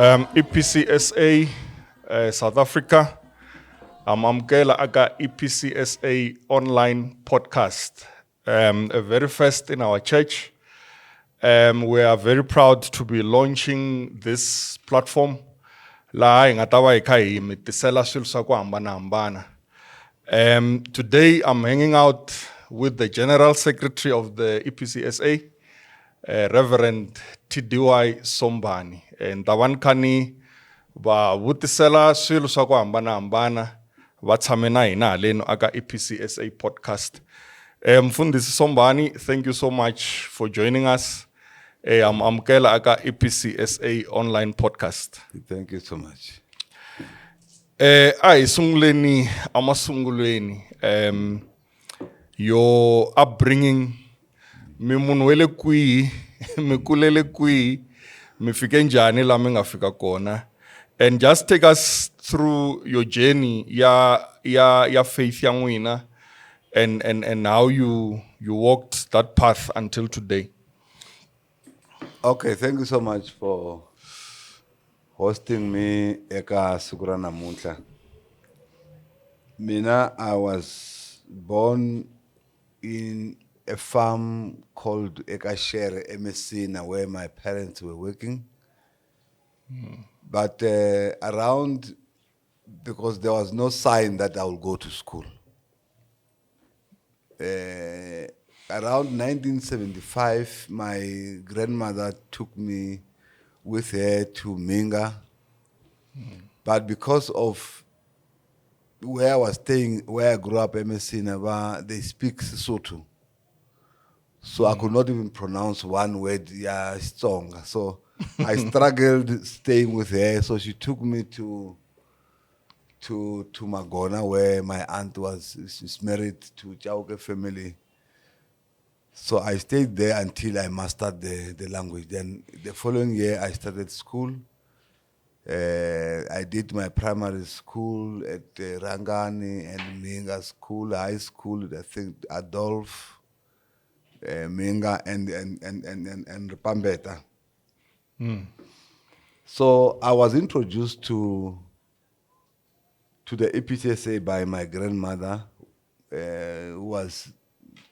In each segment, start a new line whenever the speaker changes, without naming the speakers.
EPCSA South Africa. Amamkela aka EPCSA Online Podcast. A very first in our church. We are very proud to be launching this platform. Today I'm hanging out with the General Secretary of the EPCSA, Rev TDY Sombhane. And Tawankani ba vutisela swilo swa ku hambanahambana va tshame na hina haleni aka EPCSA podcast. Mfundisi Sombhane, thank you so much for joining us. Amukela aka EPCSA Online Podcast.
Thank you so much.
Sunguleni amasungulweni your upbringing, mi munhu wele kwihi, mi kulele kwihi, mi fike njhani la mi nga fika kona, and just take us through your journey ya faith ya n'wina and how you walked that path until today.
Okay, thank you so much for hosting me eka siku ra namuntlha. Mina, I was born in a farm called Ekashere, Emesina, where my parents were working. But around, because there was no sign that I would go to school. Around 1975, my grandmother took me with her to Minga. But because of where I was staying, where I grew up, Emesina, they speak Sotho. So I could not even pronounce one word, song. So I struggled staying with her. So she took me to Magona, where my aunt was. She's married to Chauke family. So I stayed there until I mastered the language. Then the following year, I started school. I did my primary school at Rangani and Minga School, high school, I think Adolf, Minga and Pambeta. So I was introduced to the EPCSA by my grandmother, who was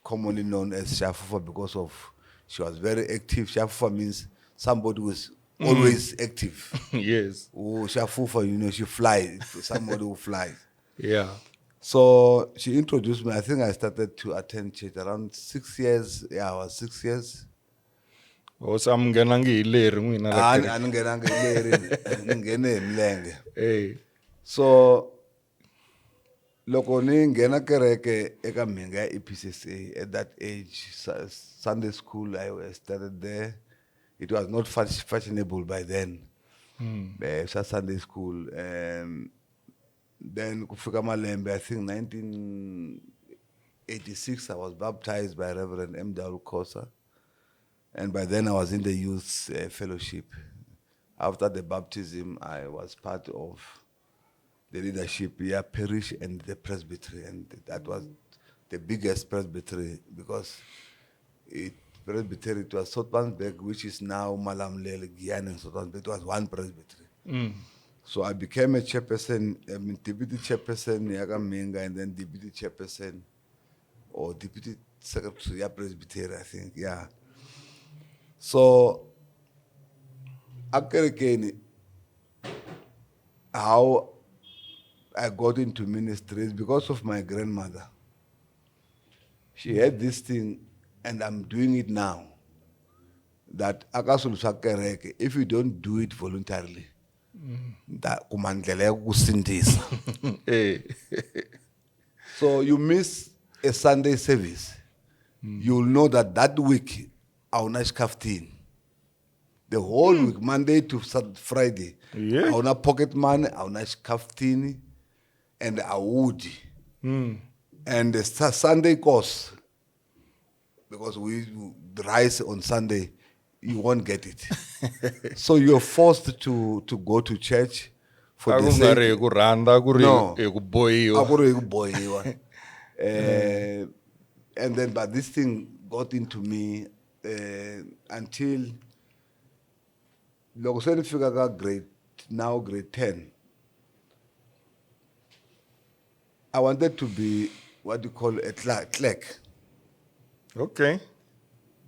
commonly known as Shafufa because of she was very active. Shafufa means somebody who was always active.
Yes.
Oh, Shafufa, she flies. Somebody who flies.
Yeah.
So she introduced me. I think I started to attend church around 6 years. Yeah, I was 6 years. So loko ni nghena kereke eka Minga EPCSA at that age, Sunday school, I started there. It was not fashionable by then. Sunday school. Then kufika malembe, I think 1986, I was baptized by Reverend M. Kosa. And by then I was in the youth fellowship. After the baptism, I was part of the leadership, parish and the presbytery. And that was the biggest presbytery because it was Soutpansberg, which is now Malamlele, Guyana and Soutpansberg. It was one presbytery. So I became a chairperson, deputy chairperson, Minga, and then deputy chairperson or deputy secretary, presbytery, I think, yeah. So, how I got into ministry is because of my grandmother. She had this thing, and I'm doing it now, that if you don't do it voluntarily, so you miss a Sunday service, you'll know that week, Aunash Kaftin. The whole week, Monday to Friday, Auna pocket money, Aunash Kaftini, and Audi. And the Sunday course, because we rice on Sunday, you won't get it. So you're forced to go to church for the sake. And then, but this thing got into me until grade now grade 10, I wanted to be what you call a clerk.
Okay.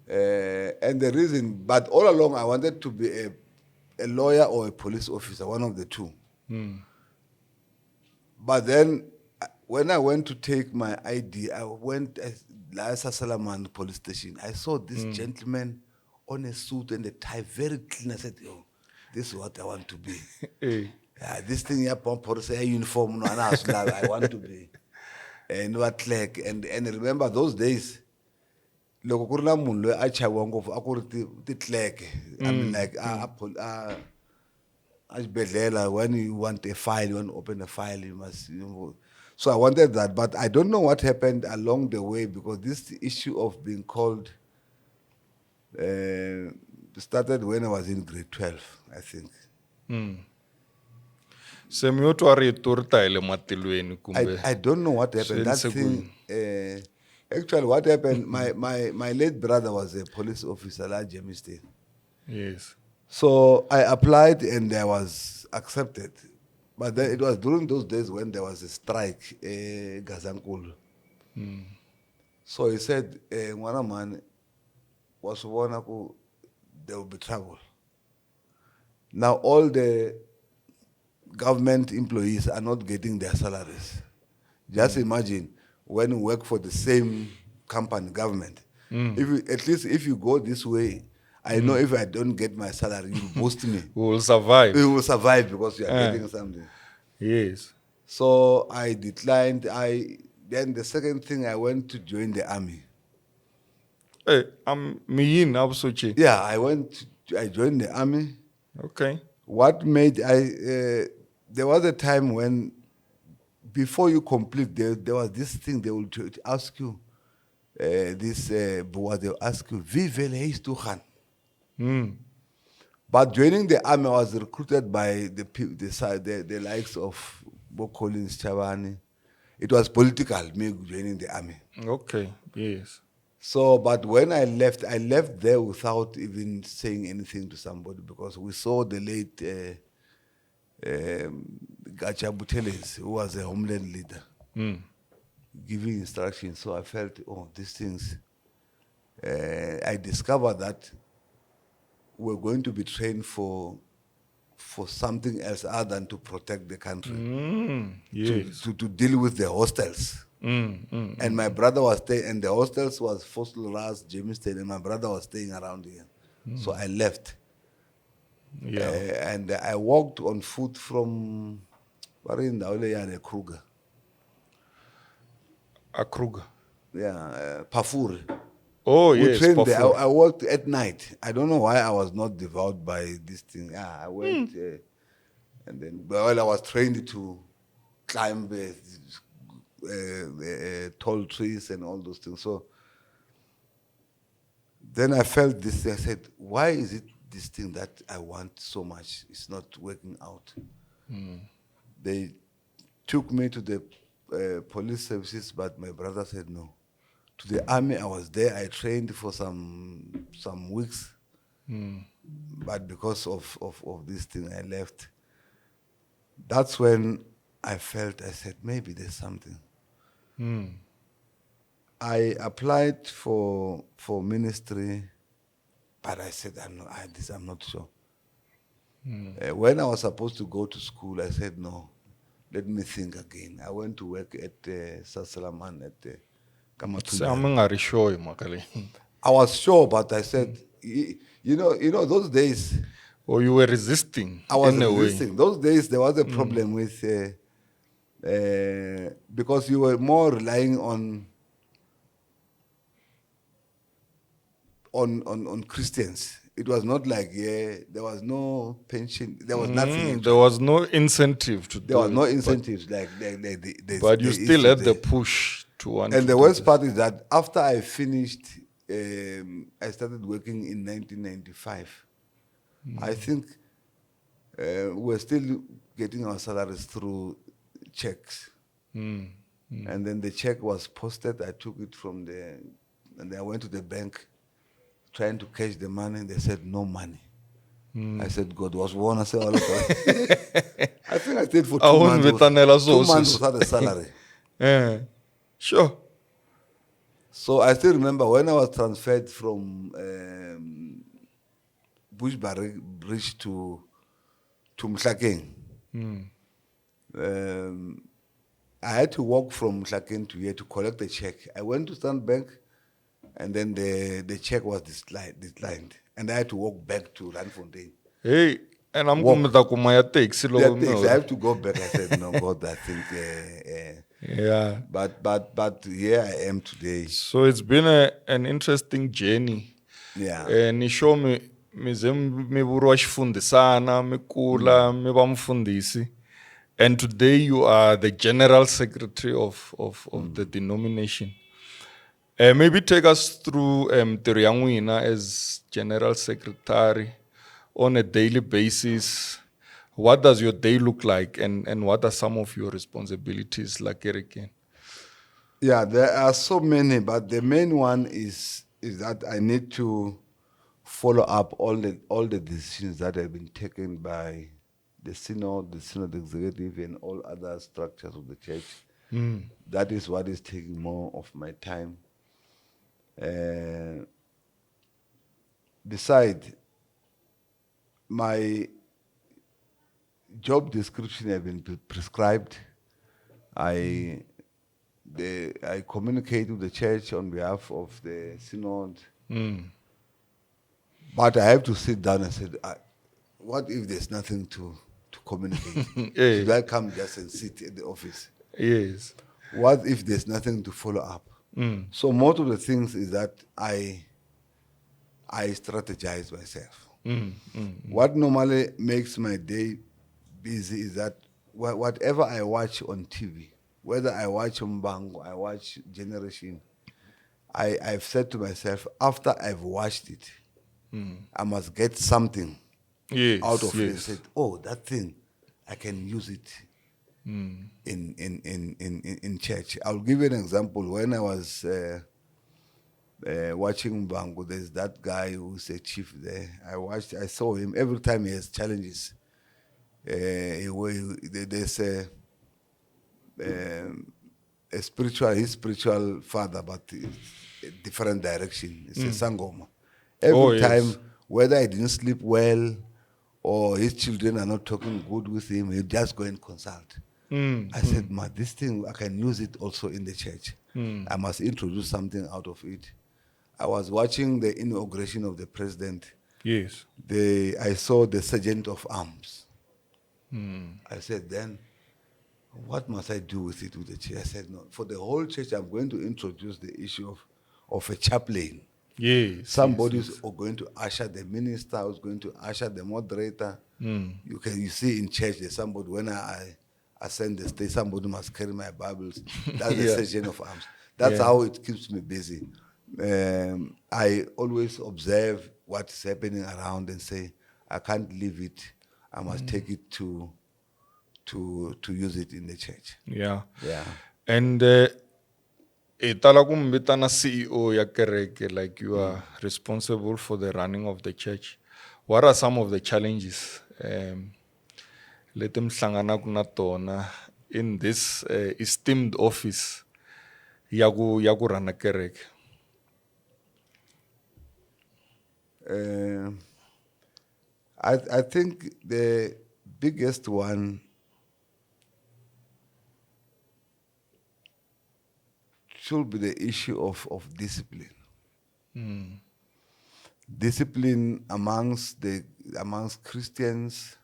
And the reason, but all along I wanted to be a lawyer or a police officer, one of the two. But then when I went to take my ID, I went at Laisa Salaman police station. I saw this gentleman on a suit and a tie, very clean. I said, "Yo, this is what I want to be."
Hey.
This thing here, police uniform, no, I want to be. And what clerk, and remember those days, loko ku ri na munhu loyi a chaviwa ngopfu a ku ri ti clerk. I mean, like exibedlela, when you want a file, you want to open a file, you must, so I wanted that, but I don't know what happened along the way, because this issue of being called started when I was in grade 12, I think. I don't know what happened. That thing, actually what happened, my late brother was a police officer at Jamie State.
Yes.
So I applied and I was accepted. But then it was during those days when there was a strike, Gazankul. So he said, man was one, there will be trouble. Now all the government employees are not getting their salaries. Just imagine when you work for the same company, government. At least if you go this way, I know if I don't get my salary, you boost me.
We will survive.
We will survive because you are getting something.
Yes.
So I declined. Then the second thing, I went to join the army.
Hey, I'm me in Absochi.
Yeah, I joined the army.
Okay.
What made there was a time when before you complete, there was this thing they will ask you, they'll ask you, Vive le Khan. But joining the army, I was recruited by the likes of Bo Collins, Chavani. It was political, me joining the army.
Okay, yes.
So, but when I left there without even saying anything to somebody, because we saw the late Gacha Buteles, who was a homeland leader, giving instructions. So I felt, these things. I discovered that we're going to be trained for something else other than to protect the country.
Yes.
To deal with the hostels. And my brother was staying, and the hostels was Fossil Ras, Jamie State, and my brother was staying around here. So I left.
Yeah.
And I walked on foot from Kruger.
A Kruger.
Yeah, Pafur.
Oh,
We
yes.
trained there. I worked at night. I don't know why I was not devoured by this thing. I went, and then while I was trained to climb tall trees and all those things. So then I felt this. I said, why is it this thing that I want so much? It's not working out. They took me to the police services, but my brother said no. To the army, I was there. I trained for some weeks, but because of this thing, I left. That's when I said, maybe there's something. I applied for ministry, but I said, I'm not sure. When I was supposed to go to school, I said, no, let me think again. I went to work at Sasalaman at
Makali.
I was sure, but I said, you know, those days.
Or you were resisting.
I was resisting. Those days there was a problem with because you were more relying on Christians. It was not like there was no pension. There was nothing.
There was no incentive to do it.
There was no incentives
but you still had the push to want.
And the worst part is that after I finished, I started working in 1995. I think we're still getting our salaries through checks. And then the check was posted. I took it from there, and I went to the bank trying to cash the money. They said no money. I said, God was one. I said, all of I think I stayed for
I
2
won't
months.
vetanela
2 months
sources.
without a salary.
Sure.
So I still remember when I was transferred from Bridge to Mhlakeng. I had to walk from Mhlakeng to here to collect the check. I went to Standard Bank, and then the check was declined. And I had to walk back to Randfontein.
Hey, and I'm
Walk.
going to kumaya taxi
That takes, I have to go back. I said, no, God, I think.
Yeah.
But here I am today.
So it's been an interesting journey.
Yeah.
Ni show me mi vuriwa xifundisana mi kula mi va mfundhisi, and today you are the general secretary of the denomination. Maybe take us through ntirho ya n'wina as general secretary on a daily basis. What does your day look like, and what are some of your responsibilities like Eric?
Yeah, there are so many, but the main one is that I need to follow up all the decisions that have been taken by the Synod Executive, and all other structures of the church. That is what is taking more of my time. Beside, my job description have been prescribed. I communicate with the church on behalf of the Synod. But I have to sit down and say, what if there's nothing to communicate? Should I come just and sit in the office?
Yes.
What if there's nothing to follow up? So most of the things is that I strategize myself. What normally makes my day busy is that whatever I watch on TV, whether I watch Mbango, I watch Generation, I've said to myself, after I've watched it, I must get something out of it. I said, oh, that thing, I can use it in church. I'll give you an example. When I was watching Mbango, there's that guy who's a chief there. I saw him every time he has challenges. There's his spiritual father, but a different direction. It's a Sangoma. Every time, whether he didn't sleep well or his children are not talking good with him, he'll just go and consult. I said, this thing, I can use it also in the church. I must introduce something out of it. I was watching the inauguration of the president.
Yes.
I saw the sergeant of arms. I said, then, what must I do with it with the church? I said, no, for the whole church, I'm going to introduce the issue of a chaplain.
Yes.
Somebody's going to usher the minister, who's going to usher the moderator. You see in church, there's somebody, when I ascend the stage, somebody must carry my Bibles. That's the sergeant of arms. That's how it keeps me busy. I always observe what's happening around and say, I can't leave it. I must take it to use it in the church.
Yeah.
Yeah.
And itala kumbitana CEO ya kereke, like you are responsible for the running of the church. What are some of the challenges leti mhlanganaku na tona in this esteemed office ya ku rana kereke?
I think the biggest one should be the issue of discipline. Discipline amongst Christians,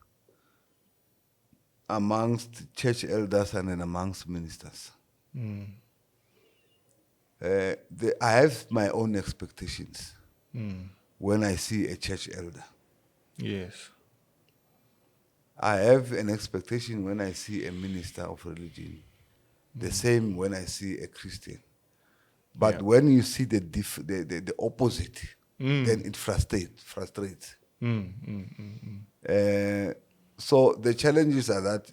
amongst church elders, and then amongst ministers. I have my own expectations when I see a church elder.
Yes.
I have an expectation when I see a minister of religion. The same when I see a Christian. But when you see the opposite, then it frustrates. So the challenges are that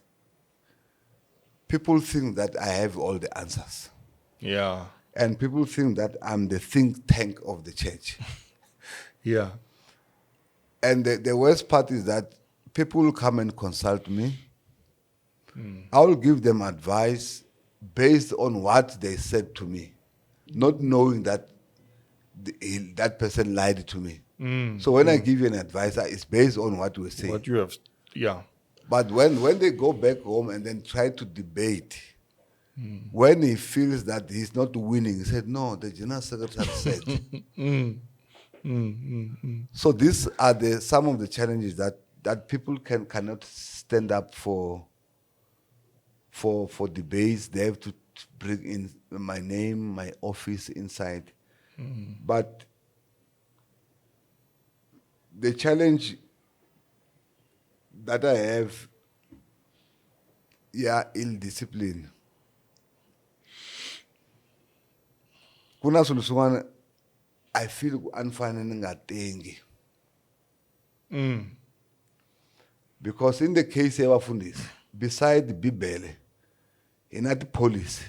people think that I have all the answers.
Yeah.
And people think that I'm the think tank of the church.
Yeah.
And the worst part is that people will come and consult me. I will give them advice based on what they said to me, not knowing that that person lied to me. So when I give you an advice, it's based on what we say.
What you have, yeah.
But when they go back home and then try to debate, when he feels that he's not winning, he said, no, the General Secretary said. So these are some of the challenges that people cannot stand up for debates. They have to bring in my name, my office inside. But the challenge that I have, ill discipline. Kuna solution I feel unfinding ngatengi. Because in the case of Fundis, beside the Bibele, in the police.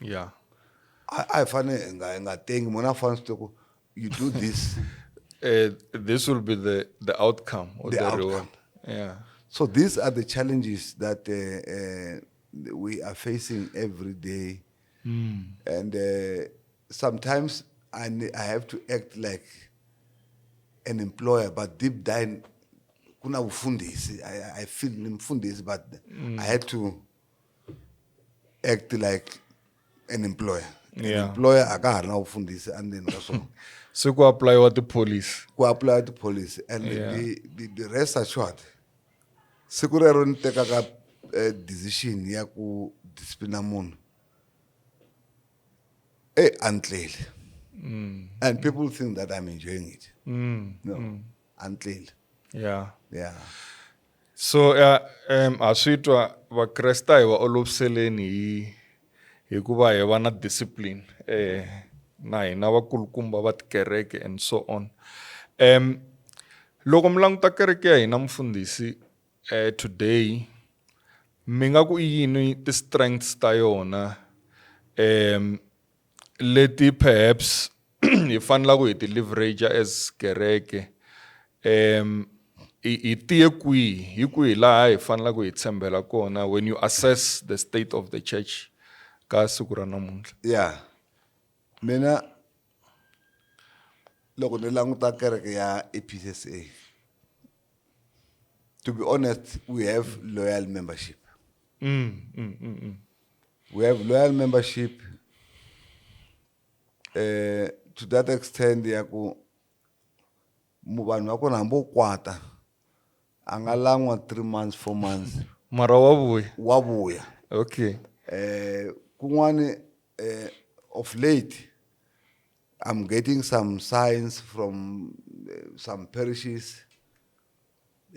Yeah.
I find ngatengi mona fans to you do this.
This will be the outcome or the
outcome.
reward. Yeah.
So these are the challenges that we are facing every day. And sometimes I have to act like an employer, but deep down, kuna ufundisi. I feel mfundisi, but I had to act like an employer. An employer, akahana ufundisi, and then also.
So go apply with the police.
Go apply with the police, and the rest assured. Sekurero nteka ka decision ya ku discipline munhu. Until. And people think that I'm enjoying it. No, until.
Yeah.
Yeah.
So aswitwa va Kresta hi va oloviseleni hikuva hi va na discipline na hina vakulukumba va tikereke and so on. Loko mi languta kereke ya hina mfundhisi today mi nga ku yini ti strengths ta yona leti perhaps hi fanelaka hi ti leverage as kereke hi tiye kwihi hi kwihi laha hi fanelaka hi tshembela kona when you assess the state of the church ka siku ra namuntlha.
Yeah. Mina loko ni languta kereke ya EPCSA, to be honest, we have loyal membership. We have loyal membership to that extent yaku vanhu va kona hambo kwata anga langwa 3 months 4 months
Mara
wa vuya.
Okay.
Kun'wani of late I'm getting some signs from some parishes,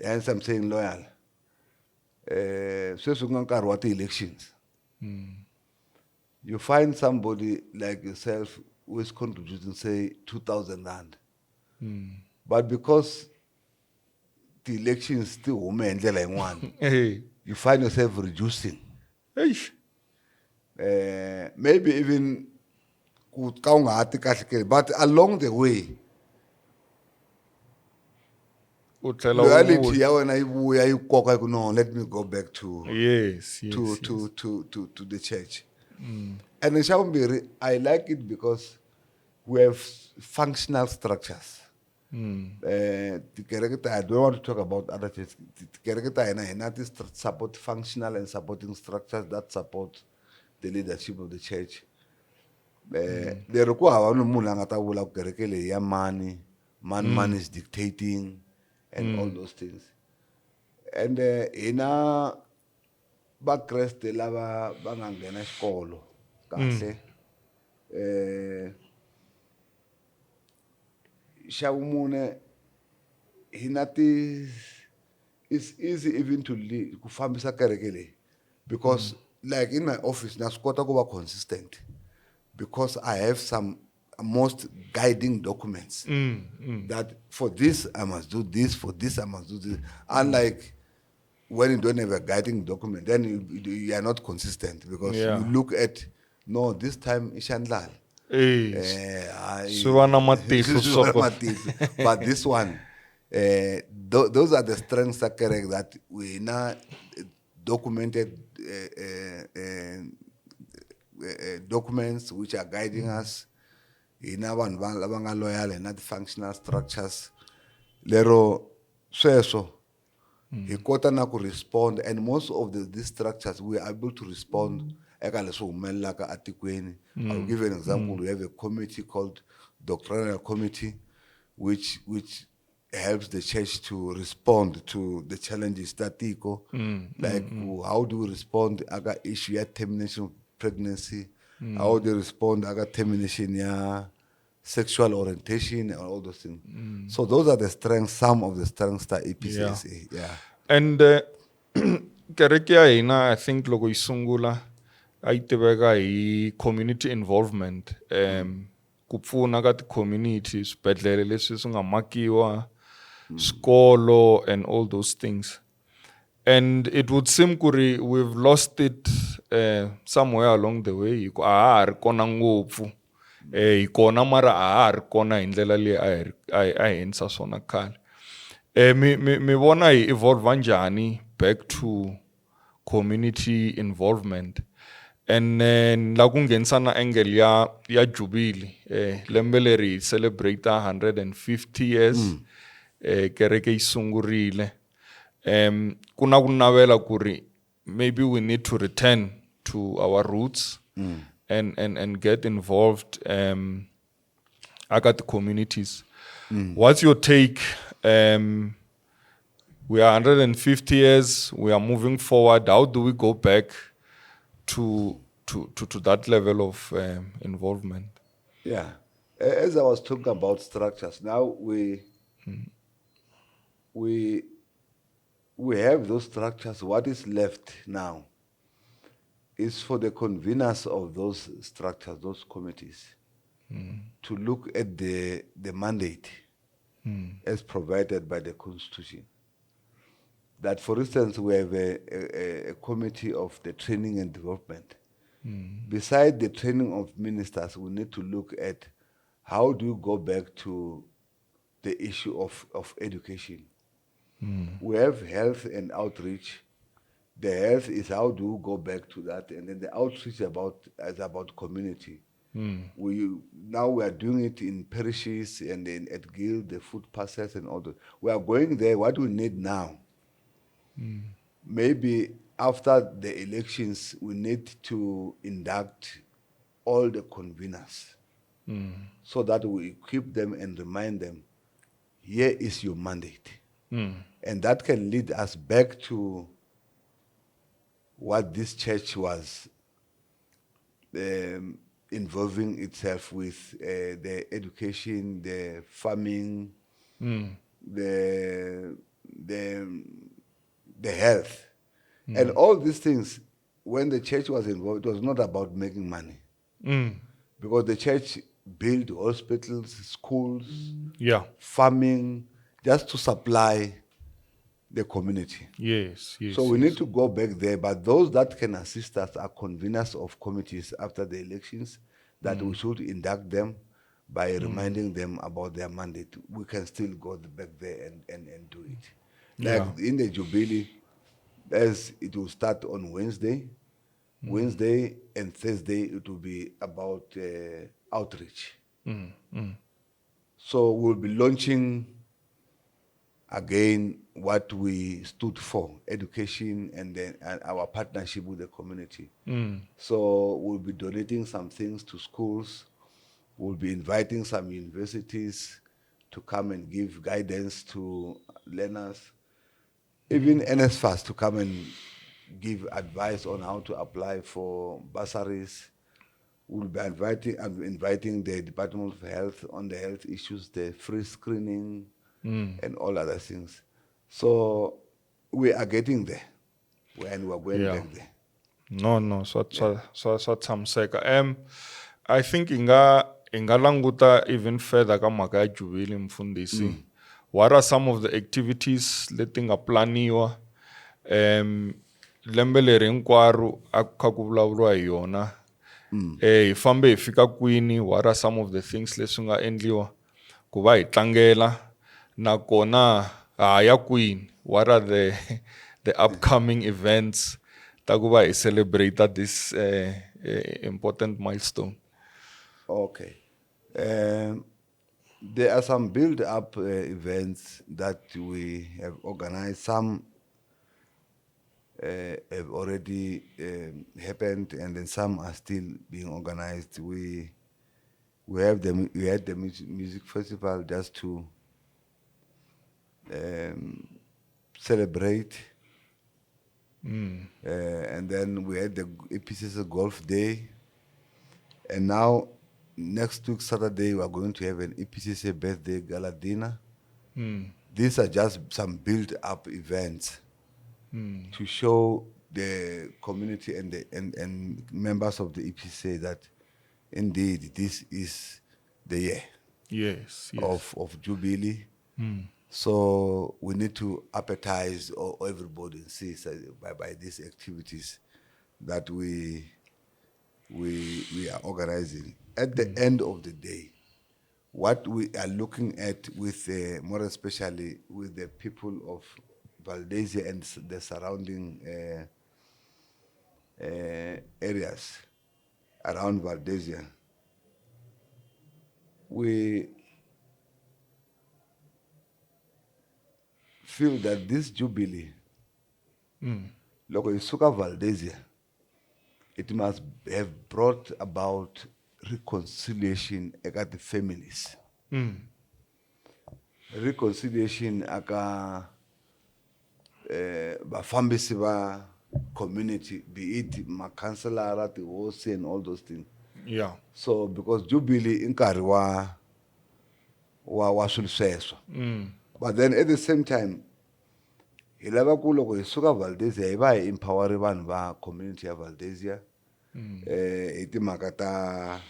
hence I'm saying loyal. Sweswi ku nga nkarhi wa ti-elections. You find somebody like yourself who is contributing, say, 2,000 rand. But because the elections still one, you find yourself reducing. Maybe even but along the way, loyalty, no, let me go back to to the church. And in Shambiri, I like it because we have functional structures. I don't want to talk about other churches. The support functional and supporting structures that support the leadership of the church. Man is dictating and all those things. And ina ba Kreste lava bangangena xikolo kahle xavumune hinati it's easy even to lead kufambisa kereke leyi because like in my office na swi kuba consistent because I have some most guiding documents that for this I must do this, for this I must do this. Unlike when you don't have a guiding document, then you are not consistent because you look at, no, this time it's Shandlale.
But this one,
those are the strengths that we now documented documents which are guiding us in our loyal and not functional structures. Lero sweswo he kota na ku respond, and most of these structures we are able to respond eka leswi humelelaka atikweni. I'll give you an example. We have a committee called Doctrinal Committee which helps the church to respond to the challenges that tiko, how do we respond aga issue ya termination of pregnancy, how do we respond aga termination ya sexual orientation and all those things. So those are the strengths, some of the strengths that EPCSA. Yeah.
And kereke ya hina, I think loko isungula aitiveka hi community involvement, ku pfuna ka ti-community, swibedhlele leswi swi nga makiwa, skolo and all those things. And it would seem kuri we've lost it somewhere along the way. A ha ri kona ngopfu. Hi kona mara a ha ri kona hi ndlela leyi a hi endlisa swona khale. Mi vona hi evolve njhani back to community involvement. And la ku nghenisa na angle ya Jubilee, lembe leri celebrate 150 years kereke yi sungurile. Kuna ku navela kuri maybe we need to return to our roots and get involved aka the communities. What's your take? We are 150 years, we are moving forward. How do we go back to that level of involvement?
Yeah. As I was talking about structures, now we have those structures. What is left now is for the conveners of those structures, those committees, to look at the mandate as provided by the Constitution. That, for instance, we have a committee of the training and development. Beside the training of ministers, we need to look at how do you go back to the issue of education. We have health and outreach. The health is how do you go back to that, and then the outreach is about community. Now we are doing it in parishes and then at guild, the food parcels and all that. We are going there. What we need now, maybe after the elections, we need to induct all the conveners so that we equip them and remind them, here is your mandate. And that can lead us back to what this church was involving itself with, the education, the farming, the health. And all these things, when the church was involved, it was not about making money. Because the church built hospitals, schools, farming, just to supply the community.
Yes.
So we need to go back there, but those that can assist us are conveners of committees after the elections, that we should induct them by reminding them about their mandate. We can still go back there and do it. Like in the Jubilee, as it will start on Wednesday and Thursday, it will be about outreach. So we'll be launching again what we stood for, education, and then our partnership with the community. So we'll be donating some things to schools. We'll be inviting some universities to come and give guidance to learners. Even NSFAS to come and give advice on how to apply for bursaries. We'll be inviting the Department of Health on the health issues, the free screening, and all other things. So we are getting there, and we're going back there.
No, so tshamiseka. I think inga languta even further ka mhaka ya Jubilee mfundisi. What are some of the activities leti nga planiwa lembe leri hinkwaro a kha ku vulavuriwa hi yona? Hi fambe hi fika kwini? What are some of the things leswi nga endliwa ku va hi tlangela nakona ya queen, what are the upcoming events that we celebrate at this important milestone?
Okay. There are some build-up events that we have organized. Some have already happened, and then some are still being organized. We had the music festival just to celebrate, and then we had the EPCSA Golf Day, and now next week Saturday we are going to have an EPCSA birthday gala dinner. These are just some build-up events to show the community and members of the EPCSA that indeed this is the year
Yes.
of Jubilee. So we need to appetize everybody and see by these activities that we are organizing. At the end of the day, what we are looking at with more especially with the people of Valdezia and the surrounding areas around Valdezia, we feel that this Jubilee, Logo Isuka Valdezia, it must have brought about reconciliation at the families. Reconciliation aka bafambisi ba community, be it ma councillor, the OC and all those things.
Yeah.
So because Jubilee inkari wa swilo. But then at the same time, hi lava ku loko hi suka Valdezia hi va hi empower vanhu va community ya Valdezia hi timhaka ta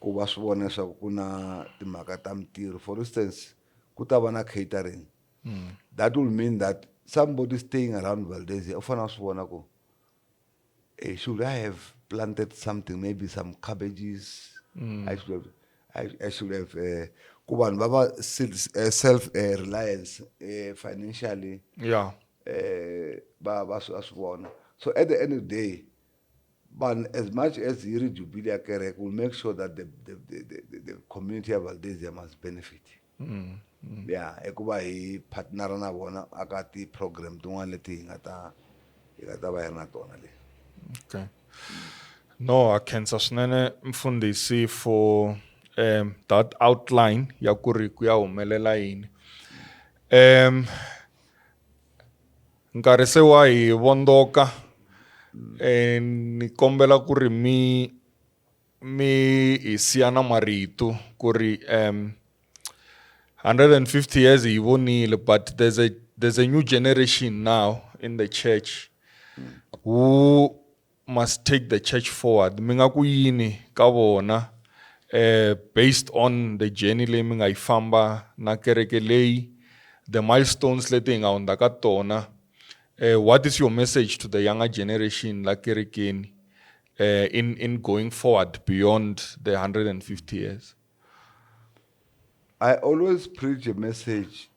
ku va swi vona leswaku ku na timhaka ta mitirho. For instance, ku ta va na catering. That will mean that somebody staying around Valdezia u fanele swi vona ku should I have planted something, maybe some cabbages. I should have ku vanhu va va self reliance financially.
Yeah.
Va swi vona. So at the end of the day, but as much as Yiri Jubilee Kerek will make sure that the community of Valdezia must benefit. Yeah, ekuba hi partner na bona akati program tun'wana leti hi nga ta va hi ri na tona le.
Okay. No, I can swinene mfundhisi for that outline ya ku ri ku ya humelela yini. Nkarhi se wa hi vondoka, ni kombela ku ri mi hi siyana marito ku ri 150 years hi vonile, but there's a new generation now in the church who must take the church forward. Mi nga ku yini ka vona based on the journey leyi mi nga yi famba na kereke leyi, the milestones leti hi nga hundza ka tona. What is your message to the younger generation la kerekeni in going forward beyond the 150 years?
I always preach a message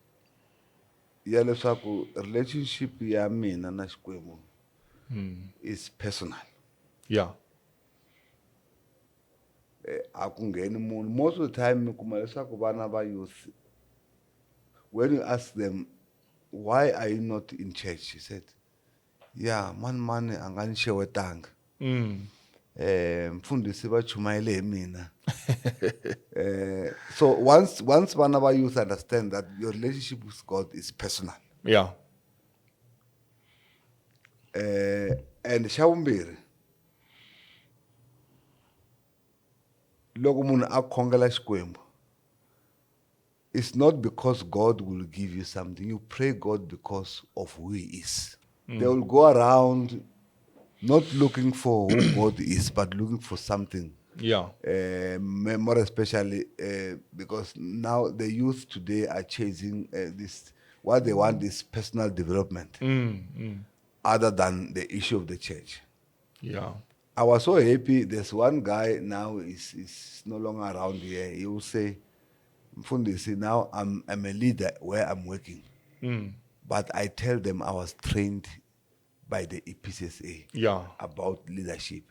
ya leswaku relationship ya mina na Xikwembu is personal.
Yeah.
Aku ngheni munhu. Most of the time mi kuma leswaku vana va youth, when you ask them, why are you not in church? He said, yeah, mani a nga ni xewetanga. Mfundhisi va chumayele hi mina. So once vana va youth understand that your relationship with God is personal.
Yeah.
And xa vumbirhi, loko munhu a khongela Xikwembu, it's not because God will give you something. You pray God because of who He is. They will go around not looking for who God is, but looking for something.
Yeah.
More especially because now the youth today are chasing this. What they want is personal development, other than the issue of the church.
Yeah.
I was so happy. There's one guy now is no longer around here. He will say, Mfundisi, now I'm a leader where I'm working. But I tell them I was trained by the EPCSA
Yeah.
about leadership.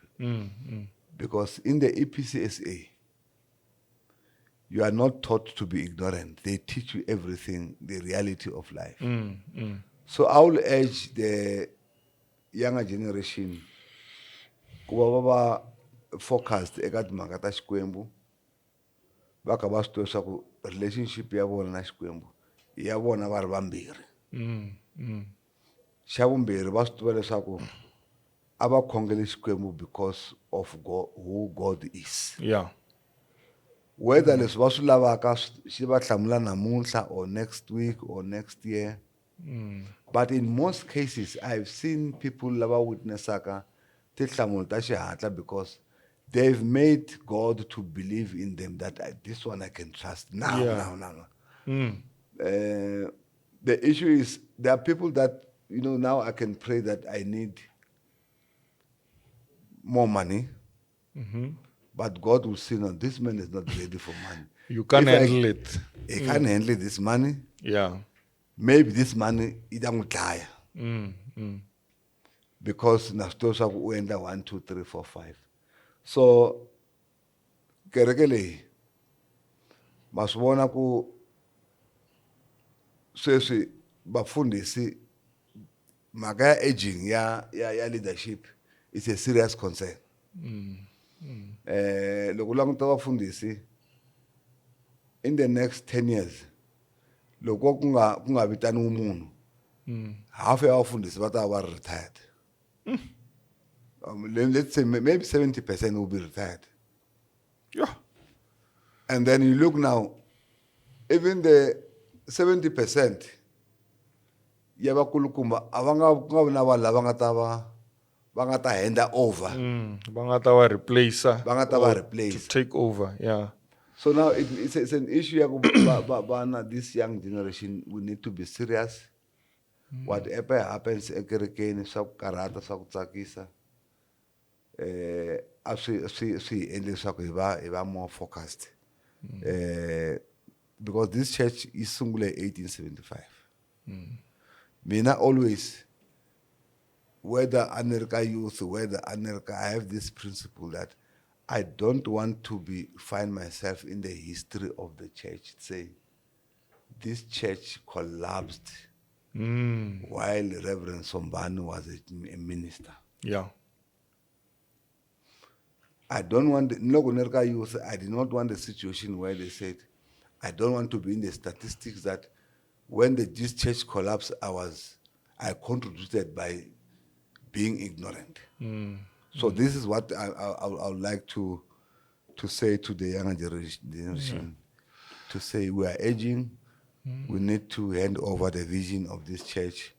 Because in the EPCSA, you are not taught to be ignorant. They teach you everything, the reality of life. So I will urge the younger generation kuba baba focused eka timhaka ta Xikwembu va kha va swi tiva leswaku relationship ya vona na Xikwembu i ya vona va ri vambirhi. Xa vumbirhi va swi tiva leswaku a va khongele Xikwembu because of God, who God is.
Yeah.
Whether leswi va swi lavaka xi va hlamula namuntlha or next week or next year. But in most cases, I've seen people lava witnessaka tinhlamulo ta xihatla because they've made God to believe in them that this one I can trust now. The issue is there are people that, now I can pray that I need more money, but God will say, no, this man is not ready for money.
You can't handle it.
He can't handle this money.
Yeah.
Maybe this money idamutaya. Because na stosa uenda 1, 2, 3, 4, 5. So kereke leyi masivona ku sweswi vafundhisi mhaka ya aging ya leadership is a serious concern. Loko languta vafundhisi in the next 10 years loko ku nga vitaniwi munhu half ya vafundhisi va ta va retired. Let's say maybe 70% will be retired.
Yeah.
And then you look now, even the 70% ya vakulukumba a va nga vi na vanhu lava va nga ta hand over.
Va nga ta va replace.
Va nga ta va replace.
To take over, yeah.
So now it's an issue ya ku this young generation, we need to be serious. Whatever happens ekerekeni swa ku karhata swa ku tsakisa a swi endle leswaku hi va more focused. Because this church is sungule 1875. Mina always, whether America youth, whether America, I have this principle that I don't want to find myself in the history of the church. Say, this church collapsed while Reverend Sombhane was a minister.
Yeah.
I don't want, I did not want the situation where they said, I don't want to be in the statistics that when this church collapsed, I contributed by being ignorant. So this is what I would like to say to the younger generation, to say we are aging, we need to hand over the vision of this church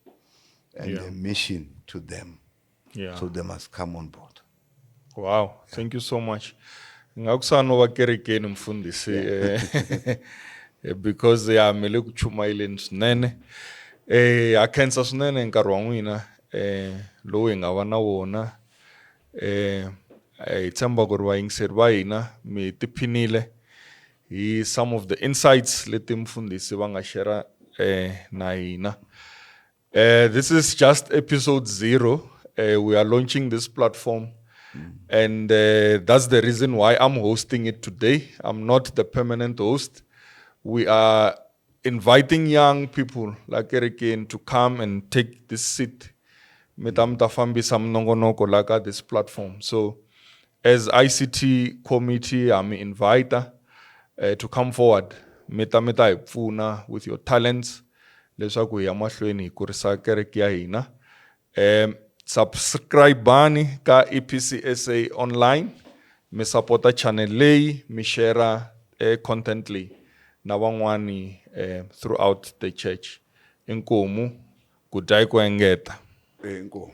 and the mission to them.
Yeah.
So they must come on board.
Wow, thank you so much. Ngakusano wa kerekeni mfundisi because mele ku chumayeleni swinene a khensa swinene nkarhi wa n'wina lowu hi nga va na wona hi tshemba ku ri vayingiseri va hina mi tiphinile hi some of the insights leti mfundhisi va nga share na hina. This is just episode 0. We are launching this platform. And that's the reason why I'm hosting it today. I'm not the permanent host. We are inviting young people like Erikin to come and take this seat. Like at this platform. So as ICT committee, I'm inviter to come forward. With your talents. Subscribe bani ka EPCSA Online, mi supporta channel leyi, mi share content leyi na van'wani throughout the church. Inkomu, ku dya ku engeta.
Inkomu.